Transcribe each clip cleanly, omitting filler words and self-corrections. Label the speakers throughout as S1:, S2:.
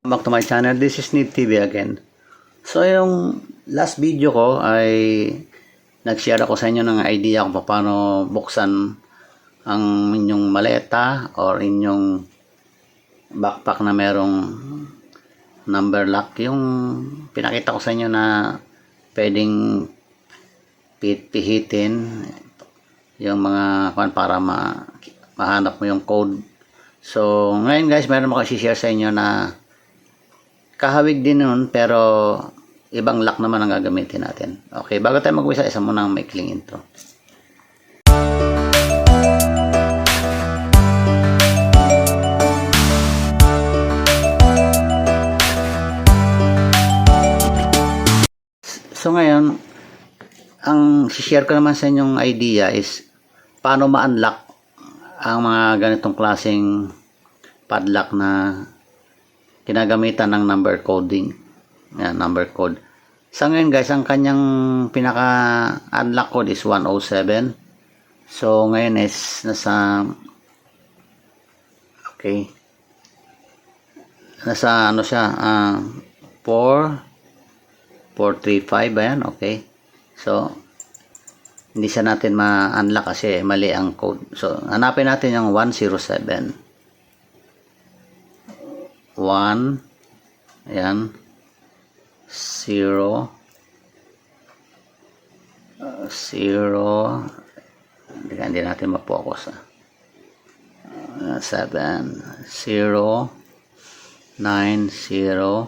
S1: Back to my channel. This is Need TV again. So yung last video ko ay nag-share ako sa inyo ng idea kung paano buksan ang inyong maleta or inyong backpack na merong number lock. Yung pinakita ko sa inyo na pwedeng pihitin yung mga para mahanap mo yung code. So ngayon guys, meron ako i-share sa inyo na kahawig din nun, pero ibang lock naman ang gagamitin natin. Okay, bago tayo mag-umpisa, isa muna ang maikling intro. So ngayon, ang share ko naman sa inyong idea is paano ma-unlock ang mga ganitong klaseng padlock na ginagamitan ng number coding. Yan, number code. Sa ngayon guys, ang kanyang pinaka-unlock code is 107. So ngayon is nasa ano siya, 435 ba yan? Okay. So hindi siya natin ma-unlock kasi mali ang code. So hanapin natin yung 107. 1, ayan, 0, 0, hindi natin ma-focus, 7, 0, 9, 0,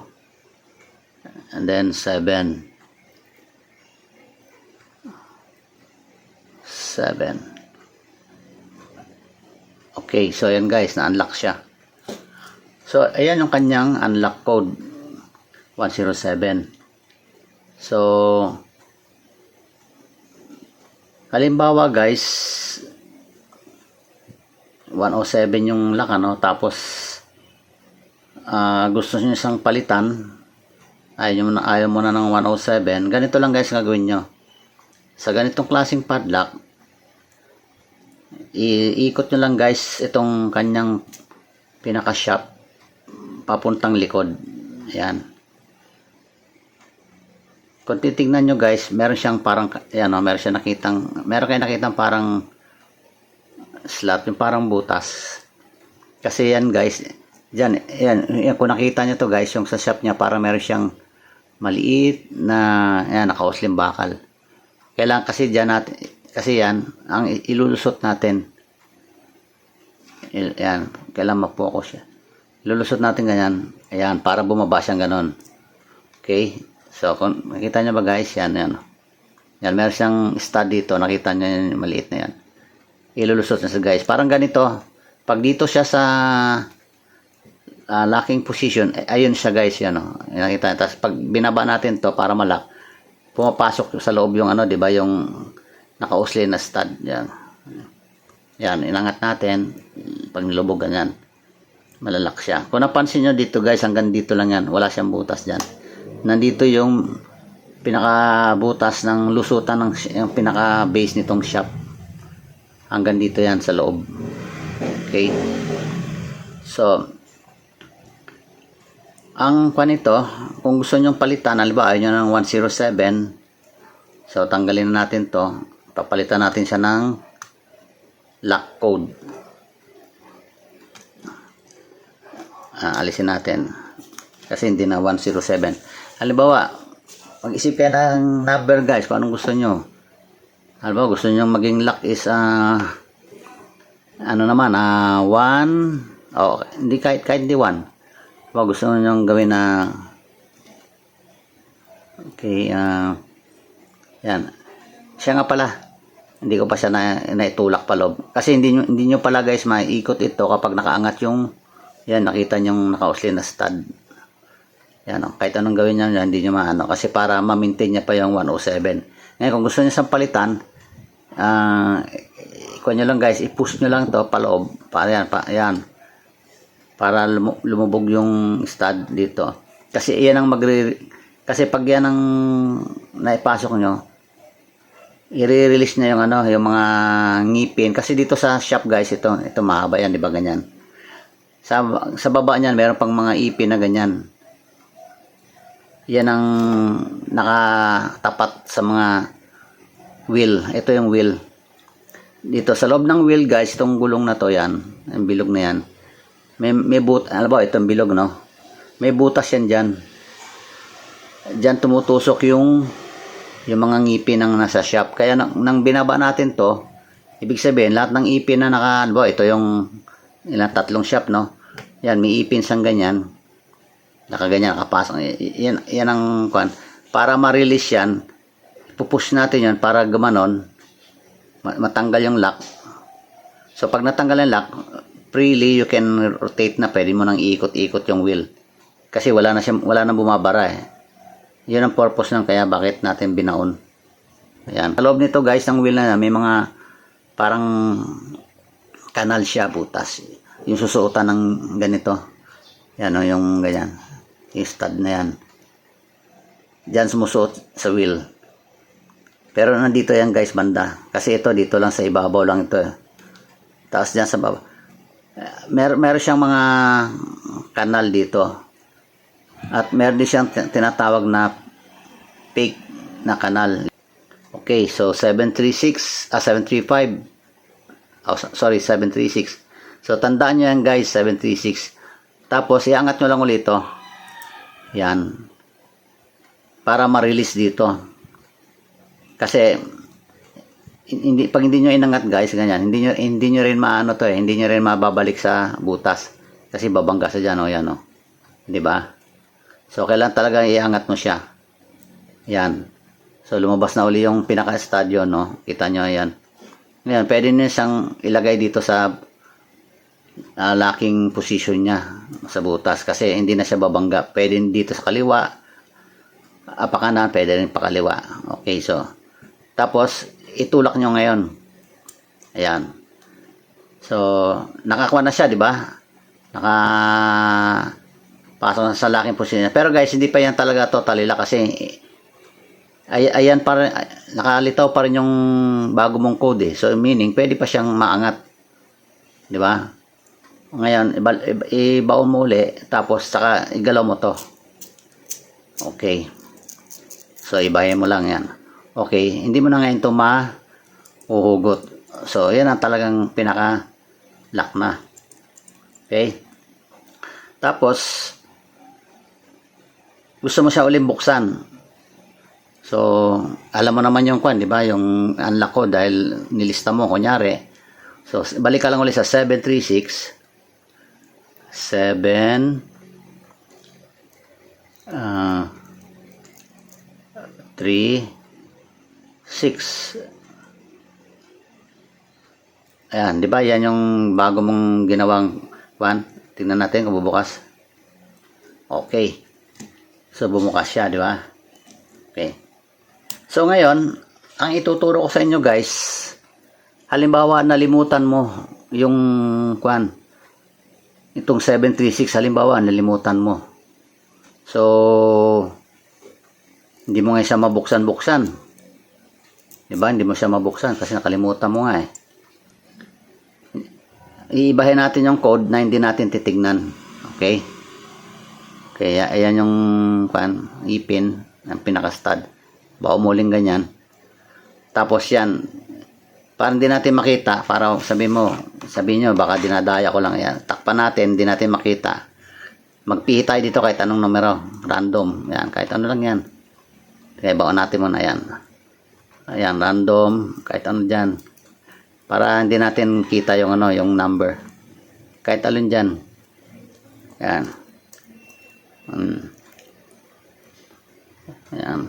S1: and then 7, 7. Okay, so ayan guys, na-unlock siya. So, ayan yung kanyang unlock code, 107. So, halimbawa guys, 107 yung lock, ano, tapos gusto niyo isang palitan, ayaw mo na ng 107, ganito lang guys gagawin nyo. Sa ganitong klaseng padlock, iikot nyo lang guys itong kanyang pinaka-shop papuntang likod. Ayan. Kung titignan nyo guys, meron siyang parang, ayan, meron kayo nakitang parang slot, yung parang butas. Kasi yan guys, yan, kung nakita nyo to guys, yung sa shop niya, parang meron siyang maliit na, ayan, nakauslim bakal. Kailangan kasi dyan natin, kasi yan, ang ilulusot natin, ayan, kailangan ma-focus siya. Lulusot natin ganyan. Ayan, para bumaba siyang ganon. Okay? So, kung nakita nyo ba guys, yan. Yan, meron siyang stud dito. Nakita nyo yung maliit na yan. Ilulusot na siya guys. Parang ganito. Pag dito siya sa locking position, ayun siya guys. Yan, nakita nyo. Tapos pag binaba natin to para malak, pumapasok sa loob yung ano, diba? Yung nakausli na stud. Yan. Yan, inangat natin. Pag nilubog ganyan, malalak siya. Kung napansin nyo dito guys, hanggang dito lang yan. Wala siyang butas dyan. Nandito yung pinaka-butas ng lusutan ng yung pinaka-base nitong shop. Hanggang dito yan sa loob. Okay. So, ang panito, kung gusto nyong palitan, halimbawa ayaw nyo ng 107. So, tanggalin na natin to. Papalitan natin siya ng lock code. Alisin natin kasi hindi na 107. Halimbawa, mag-isipin ang number guys kung anong gusto nyo. Halimbawa, gusto nyo maging lock is ano naman, 1, hindi kahit hindi 1. Halimbawa, gusto nyo gawin na okay, yan, siya nga pala, hindi ko pa siya naitulak pa loob kasi hindi nyo pala guys maiikot ito kapag nakaangat yung, yan, nakita nyo nakausli na stud. Yan, kahit anong gawin nyo, hindi nyo maano. Kasi para ma-maintain niya pa yung 107. Ngayon, kung gusto nyo siyang palitan, ikuha nyo lang guys, i-push nyo lang to paloob. Para yan, para lumubog yung stud dito. Kasi yan ang kasi pag yan ang naipasok nyo, i-release na yung ano, yung mga ngipin. Kasi dito sa shop guys, ito mahaba yan, di ba ganyan? Sa baba niyan, meron pang mga ipin na ganyan. Yan ang nakatapat sa mga wheel. Ito yung wheel. Dito sa loob ng wheel, guys, itong gulong na to, yan, ang bilog na yan. Alam ba, itong bilog, no? May butas yan dyan. Dyan tumutusok yung mga ngipin ng nasa shop. Kaya nang binaba natin to, ibig sabihin, lahat ng ipin na alam ba, ito yung ilang tatlong shop, no? Yan, may ipin sang ganyan. Nakaganyan, nakapasok. Yan ang kwan. Para ma-release yan, pupush natin yan para gumanon, matanggal yung lock. So, pag natanggal yung lock, freely you can rotate na. Pwede mo nang iikot-ikot yung wheel. Kasi wala na bumabara eh. Yun ang purpose ng kaya bakit natin binaon. Ayan. Sa loob nito guys, ng wheel na may mga parang kanal siya, butas. Yung susuotan ng ganito. Yan o, yung ganyan. Yung stud na yan. Diyan sumusuot sa wheel. Pero nandito yan guys, banda. Kasi ito, dito lang sa ibabaw lang ito. Tapos dyan sa baba. Meron siyang mga kanal dito. At meron din siyang tinatawag na fake na kanal. Okay, so 735. Oh, sorry, 736. So, tandaan nyo yan guys, 736. Tapos, iangat nyo lang ulit ito. Yan. Para ma-release dito. Kasi, pag hindi nyo inangat guys, ganyan, hindi nyo rin maano to eh. Hindi nyo rin mababalik sa butas. Kasi babangga sa dyan, o yan o. Diba? So, kailangan talaga iangat mo siya. Yan. So, lumabas na uli yung pinaka-stadion, no? Kita nyo, yan. Ngayon, pwede nyo siyang ilagay dito sa locking position niya sa butas. Kasi hindi na siya babangga. Pwede dito sa kaliwa. Pakanan, pwede rin pakaliwa. Okay, so. Tapos, itulak nyo ngayon. Ayan. So, nakakuha na siya, di ba? Pasok na sa locking position. Pero guys, hindi pa yan talaga totally lock kasi ayan pa rin, nakalitaw pa rin yung bago mong code eh. So, meaning, pwede pa siyang maangat. Di ba? Ngayon, ibaon mo uli, tapos saka igalaw mo to. Okay. So, ibahin mo lang yan. Okay. Hindi mo na ngayon ito mahuhugot. So, yan ang talagang pinaka-lock na. Okay. Tapos, gusto mo siya ulit buksan. So, alam mo naman yung kwan, di ba? Yung unlock ko dahil nilista mo, kunyari. So, balik ka lang ulit sa 736. 7 3 6. Ayan, di ba? Yan yung bago mong ginawang kwan. Tingnan natin kung bubukas. Okay. So, bumukas siya, di ba? Okay. So, ngayon, ang ituturo ko sa inyo, guys, halimbawa, nalimutan mo yung kwan. Itong 736, halimbawa, nalimutan mo. So, hindi mo nga siya mabuksan-buksan. Di ba? Hindi mo siya mabuksan kasi nakalimutan mo nga eh. Iibahin natin yung code na hindi natin titignan. Okay? Kaya, ayan yung ipin, ang pinaka-stud. Baka umuling ganyan. Tapos yan, para hindi natin makita, para sabihin nyo, baka dinadaya ko lang yan. Takpan natin, hindi natin makita. Magpihi tayo dito kahit anong numero. Random. Yan, kahit ano lang yan. Kaya baon natin muna yan. Ayan, random. Kahit ano dyan. Para hindi natin kita yung yung number. Kahit alin dyan. Yan. Yan.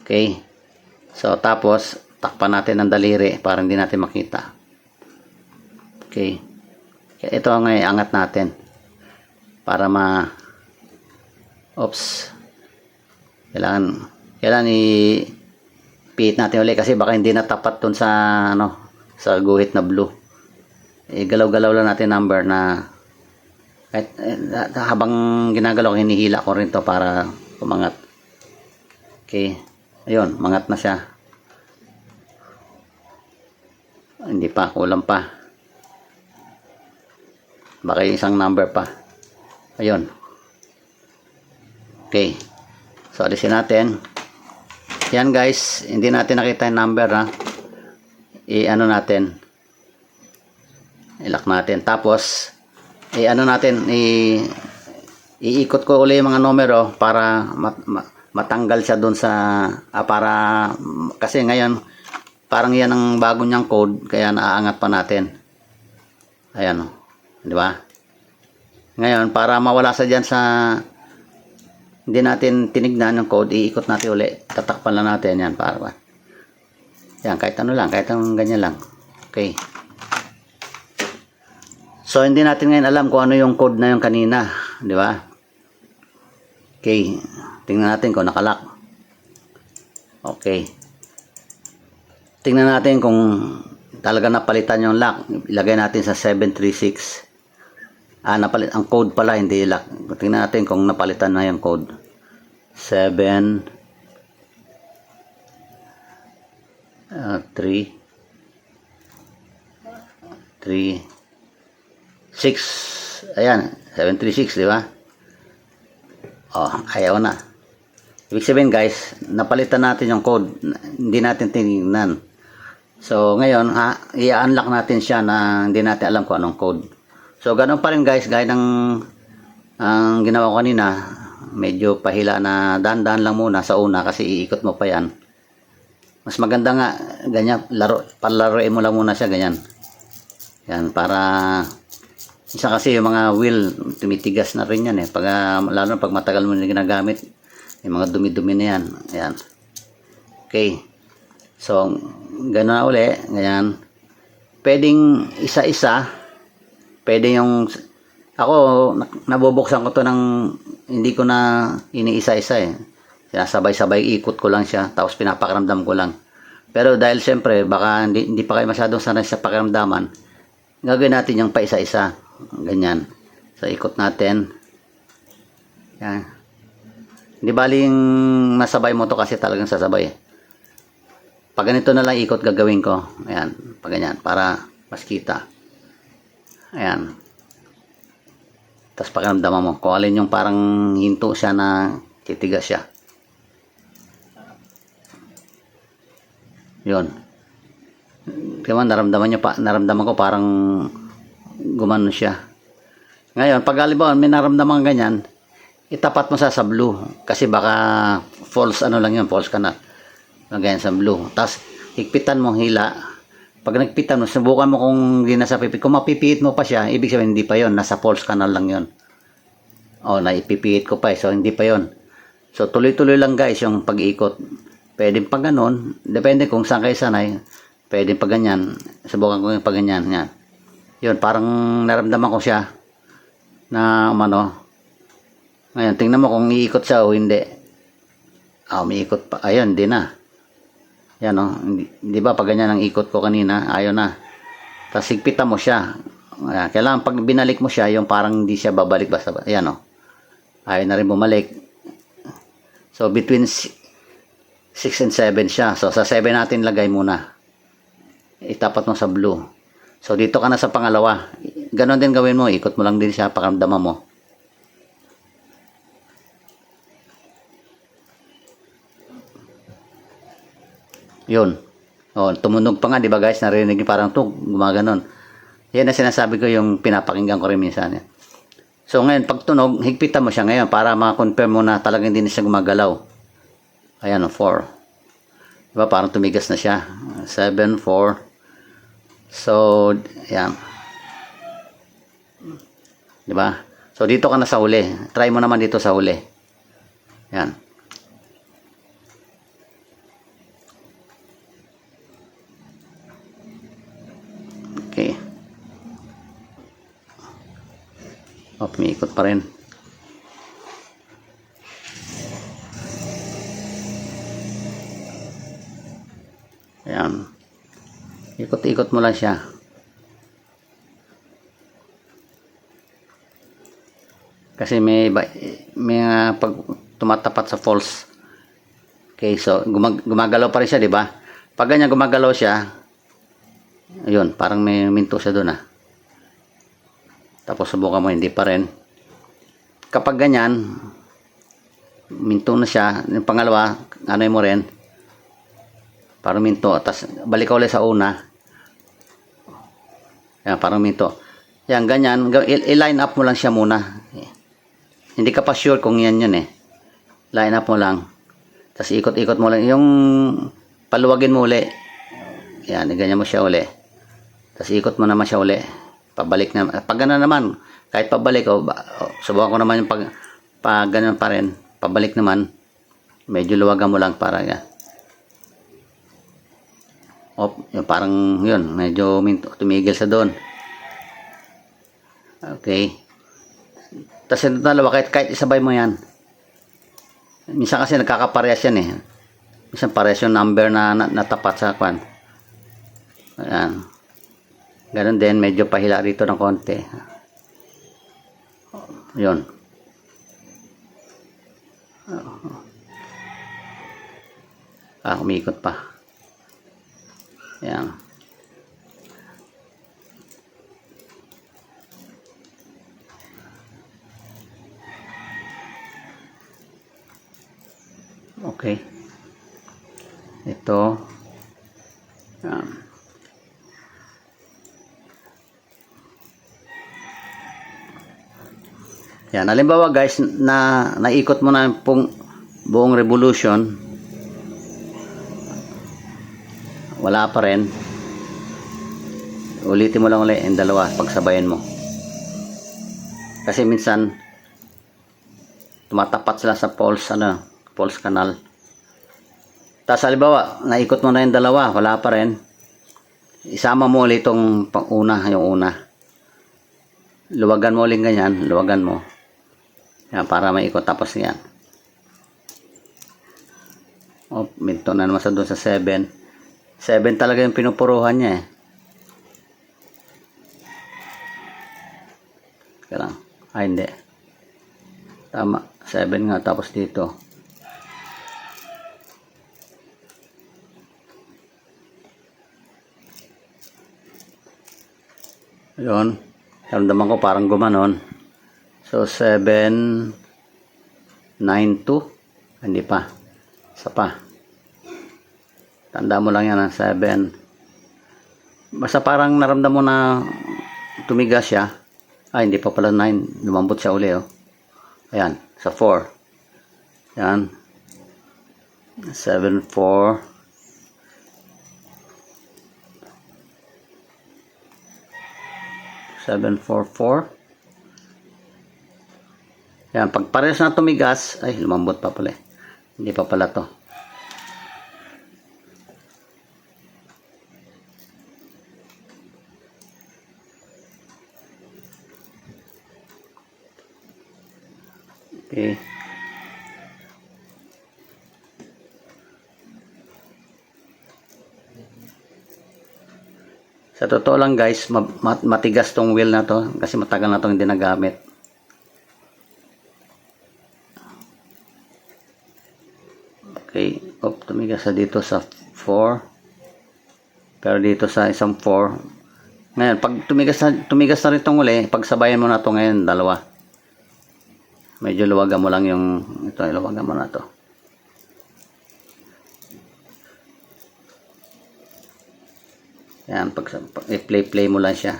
S1: Okay. So, tapos, takpan natin ang daliri para hindi natin makita. Okay. Ito ang angat natin. Para oops. Kailangan i-pihit natin ulit kasi baka hindi na tapat dun sa, sa guhit na blue. Galaw-galaw lang natin number na kahit, habang ginagalaw, hinihila ko rin to para umangat. Okay. Ayun, mangat na siya. Hindi pa, kulang pa. Baka yung isang number pa. Ayun. Okay. So, alisin natin. Yan guys, hindi natin nakita yung number ha. I-ano natin. I-lock natin. Tapos, i-ano natin, iikot ko ulit yung mga numero para matanggal siya doon sa, para, kasi ngayon, parang yan ang bago niyang code, kaya naaangat pa natin. Ayan o. Di ba? Ngayon, para mawala sa dyan sa hindi natin tinignan yung code, iikot natin ulit. Tatakpan lang natin yan para. Yan, kahit ano lang, kahit anong ganyan lang. Okay. So, hindi natin ngayon alam kung ano yung code na yung kanina. Di ba? Okay. Tingnan natin kung nakalock. Okay. Tingnan natin kung talaga napalitan yung lock. Ilagay natin sa 736. Napalit ang code pala, hindi lock. Tingnan natin kung napalitan na yung code. 7 3 6. Ayan, 736, di ba? Oh, ayaw na. Ibig sabihin guys, napalitan natin yung code. Hindi natin tinignan. So, ngayon, i-unlock natin siya na hindi natin alam kung anong code. So, ganun pa rin guys, gaya ng ang ginawa ko kanina, medyo pahila na dahan-dahan lang muna sa una kasi iikot mo pa yan. Mas maganda nga, ganyan, palaruin mo lang muna siya, ganyan. Yan, para, isa kasi yung mga wheel, tumitigas na rin yan eh. Lalo na pag matagal mo na ginagamit, yung mga dumi-dumi na yan. Ayan. Okay. So, gano'n na uli, ganyan. Pwedeng isa-isa, pwede yung, ako, nabubuksan ko to ng, hindi ko na iniisa-isa eh. Sinasabay-sabay ikot ko lang siya, tapos pinapakiramdam ko lang. Pero dahil siyempre, baka hindi pa kayo masyadong sanay sa pakiramdaman, gagawin natin yung pa-isa-isa. Ganyan. So, ikot natin. Yan. Hindi bali yung masabay mo to kasi talagang sasabay. Pag ganito na lang ikot gagawin ko. Ayan. Pag ganyan. Para mas kita. Ayan. Tapos pakiramdaman mo. Kung alin yung parang hinto siya na titigas siya. Yun. Kaya naramdaman ko parang gumano siya. Ngayon, pag halimbawa may naramdaman ganyan, itapat mo sa blue. Kasi baka false ano lang yun, false ka na. Ganyan sa blue. Tapos, higpitan mo hila. Pag nagpitan mo, subukan mo kung hindi nasa pipit. Kung mapipihit mo pa siya, ibig sabihin hindi pa yon, nasa false canal lang yon. O, naipipihit ko pa eh, so hindi pa yon. So, tuloy-tuloy lang guys yung pag-ikot. Pwede pa ganun. Depende kung saan kayo sanay. Pwede pa ganyan. Subukan ko yung pa ganyan. Yan. Yun, parang naramdaman ko siya na umano. Ngayon, tingnan mo kung iikot siya o hindi. Umiikot pa. Ayun, hindi na. Yan o. Di ba pag ganyan ang ikot ko kanina, ayaw na. Tapos higpitan mo siya. Kailangan pag binalik mo siya, yung parang hindi siya babalik basta. Yan o. Ayaw na rin bumalik. So, between 6 and 7 siya. So, sa 7 natin lagay muna. Itapat mo sa blue. So, dito ka na sa pangalawa. Ganon din gawin mo. Ikot mo lang din siya. Pakiramdaman mo. Yun. O, tumunog pa nga, di ba guys? Narinig niyo parang tug. Gumaganon. Yan na sinasabi ko yung pinapakinggan ko rin minsan. So, ngayon, pag tunog, higpitan mo siya ngayon para ma-confirm mo na talagang hindi na siya gumagalaw. Ayan o, 4. Diba? Parang tumigas na siya. 7, 4. So, ayan. Diba? So, dito ka na sa huli. Try mo naman dito sa huli. Ayan. Okay. Umiikot pa rin. Ayan. Ikot-ikot mo lang siya. Kasi may pag tumatapat sa false. Okay, so gumagalaw pa rin siya, di ba? Pag ganyan gumagalaw siya, Ayun, parang may minto siya doon ah. Tapos subukan mo, hindi pa rin. Kapag ganyan, minto na siya. Yung pangalawa, ano mo rin, parang minto. Tapos balik ka ulit sa una. Yan, parang minto. Yan, ganyan. I-line up mo lang siya muna. Hindi ka pa sure kung yan yun eh. Line up mo lang. Tapos ikot-ikot mo lang. Yung paluwagin mo uli. Yan, ganyan mo siya uli. Tapos ikot mo naman siya uli. Pabalik na. Pag gano'n naman, kahit pabalik, subukan ko naman yung pag gano'n pa rin. Pabalik naman. Medyo luwagan mo lang para yan. Yung parang yun. Medyo tumigil sa doon. Okay. Tapos yung dalawa, kahit isabay mo yan. Minsan kasi nagkakaparehas yan eh. Minsan parehas yung number na natapat sa kwan. Ayan. Ganon din, medyo pahila rito ng konti. Yun. Umikot pa. Ayan. Okay. Ito. Yan, halimbawa guys, naikot mo na yung buong revolution. Wala pa rin. Ulitin mo lang ulit yung dalawa, pagsabayan mo. Kasi minsan, tumatapat sila sa pulse canal. Tapos halimbawa, naikot mo na yung dalawa, wala pa rin. Isama mo ulit itong yung una. Luwagan mo ulit ganyan, luwagan mo. Yan, para maikot. Tapos yan. Minto na naman sa doon sa 7. 7 talaga yung pinupuruhan niya eh. Kaya lang. Hindi. Tama. 7 nga. Tapos dito. Ayun. Naramdaman ko parang gumanon. So, 7, 9, 2. Hindi pa. Isa pa. Tanda mo lang yan, 7. Basta parang naramdam mo na tumigas siya. Hindi pa pala 9. Lumambot siya uli, oh. Ayan, sa 4. Ayan. 7, 4. 7, 4, 4. Yan, pag parehas na tumigas, lumambot pa pala eh. Hindi pa pala to. Okay. Sa totoo lang guys, matigas tong wheel na to kasi matagal na tong hindi nagamit. Okay, tumigas sa dito sa 4. Pero dito sa isang 4. Ngayon, pag tumigas na rin itong uli, pagsabayan mo na ito ngayon, dalawa. Medyo luwagan mo lang yung, luwagan mo na ito. Yan, i-play mo lang siya.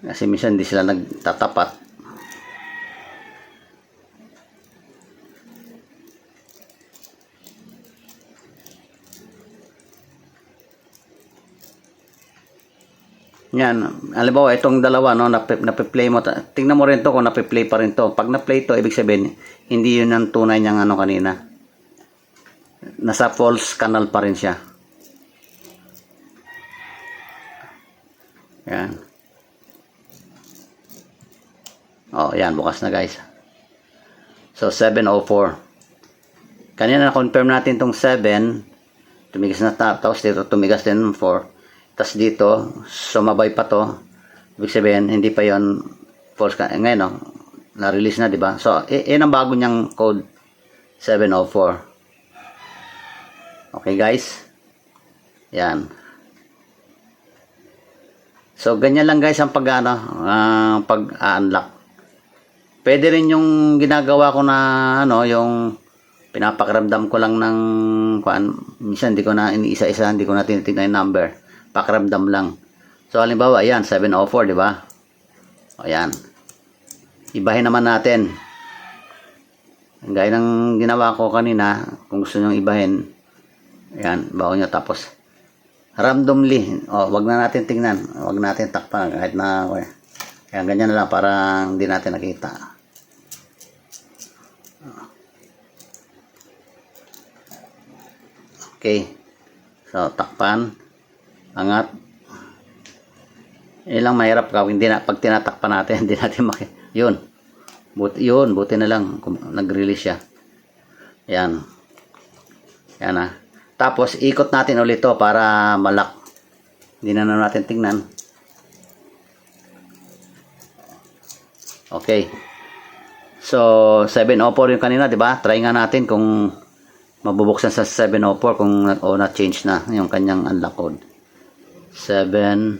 S1: Kasi minsan hindi sila nagtatapat. Yan, halimbawa itong dalawa no, nape-play mo. Tingnan mo rin to kung nape-play pa rin to. Pag na-play to, ibig sabihin hindi yun ang tunay niyang kanina. Nasa false canal pa rin siya. Yan. Yan, bukas na guys. So 704. Kanina na-confirm natin tong 7. Tumigas na tapos dito tumigas din ng 4. Tas dito, sumabay pa to. Ibig sabihin, hindi pa yon false. Ngayon, na-release na, di ba? So, yan ang bago niyang code 704. Okay, guys? Yan. So, ganyan lang guys ang pag-unlock. Pwede rin yung ginagawa ko na, yung pinapakiramdam ko lang ng, minsan hindi ko na iniisa-isa, hindi ko na tinitignan yung number. Pakiramdam lang. So, halimbawa, ayan, 704, di ba? Ayan. Ibahin naman natin. Gaya ng ginawa ko kanina, kung gusto nyo ibahin, ayan, bago nyo tapos. Randomly, wag na natin tingnan, wag natin takpan kahit na kaya ganyan na lang para hindi natin nakita. Okay, so takpan, angat. Ilang mahirap ka hindi na pag tinatakpan natin hindi natin yun, buti na lang nag-release siya. Yan na. Tapos, ikot natin ulit to para malak. Hindi na natin tingnan. Okay. So, 704 yung kanina, di ba? Try nga natin kung mabubuksan sa 704 kung na-change na yung kanyang unlock code. 704.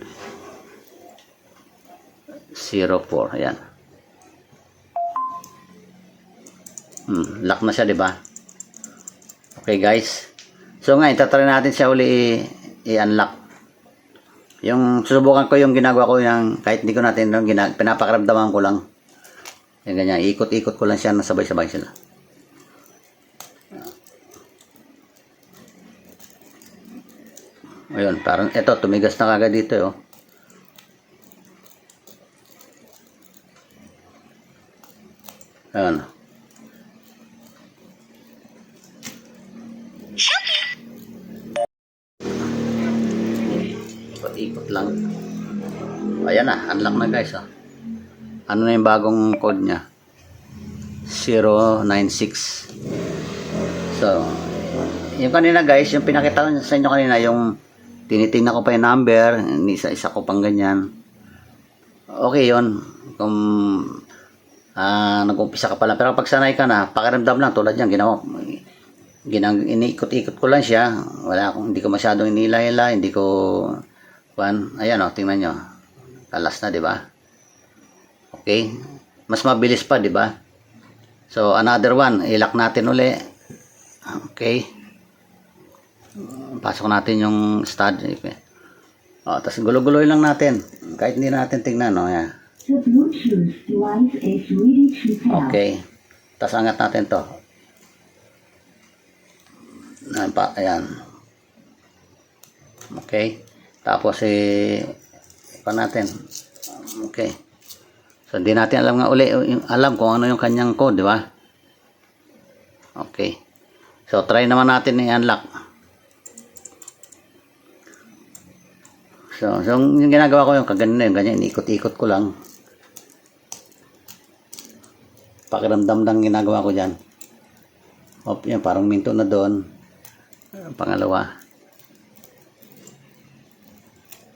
S1: Ayan. Lock na siya, di ba? Okay, guys. So ngayon, tatry natin siya uli i-unlock. Yung susubukan ko yung ginagawa ko yung kahit hindi ko natin pinapakaramdaman ko lang. Yung ganyan, ikot-ikot ko lang siya na sabay-sabay sila. Ayun, parang ito tumigas na kagad dito, oh. Ayun. Ikot lang. Ayan na, unlock na guys, oh. Ano na yung bagong code niya? 096. So, yung kanina guys, yung pinakita ko sa inyo kanina, yung tinitingnan ko pa yung number, isa-isa ko pang ganyan. Okay yun. Kung nag-umpisa ka pa lang. Pero pag sanay ka na, pakiramdam lang tulad yan, iniikot-ikot ko lang siya. Hindi ko masyadong inila-ila, hindi ko ayan, oh, tingnan nyo. Alas na, di ba? Okay. Mas mabilis pa, di ba? So, another one. Ilock natin uli. Okay. Pasok natin yung stud. Tapos gulo-guloy lang natin. Kahit hindi natin tingnan, no? Ayan. Okay. Tapos angat natin to. Ayan. Okay. Tapos pa natin. Okay. So hindi natin alam kung ano yung kanyang code, di ba? Okay. So try naman natin i-unlock. So yung ginagawa ko yung ganyan, ikot-ikot ko lang. Pakiramdam lang ginagawa ko diyan. Yan parang minto na doon. Pangalawa.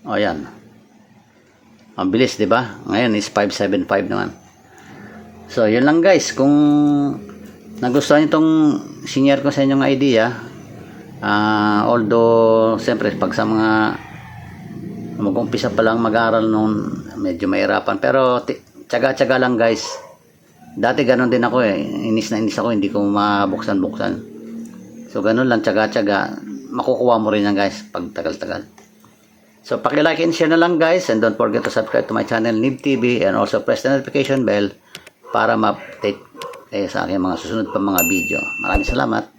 S1: Ayan. Ang bilis, di ba? Ngayon is 575 naman. So, yun lang guys. Kung nagustuhan nyo itong sinare ko sa inyong idea, although, siyempre, pag sa mga mag-umpisa pa lang mag-aral noon, medyo mahirapan. Pero, tsaga-tsaga lang guys. Dati ganun din ako eh. Inis na inis ako, hindi ko mabuksan-buksan. So, ganun lang, tsaga-tsaga. Makukuha mo rin yan guys, pag tagal-tagal. So, paki-like and share na lang guys, and don't forget to subscribe to my channel Nib TV, and also press the notification bell para ma-update kayo sa aking mga susunod pa mga video. Maraming salamat.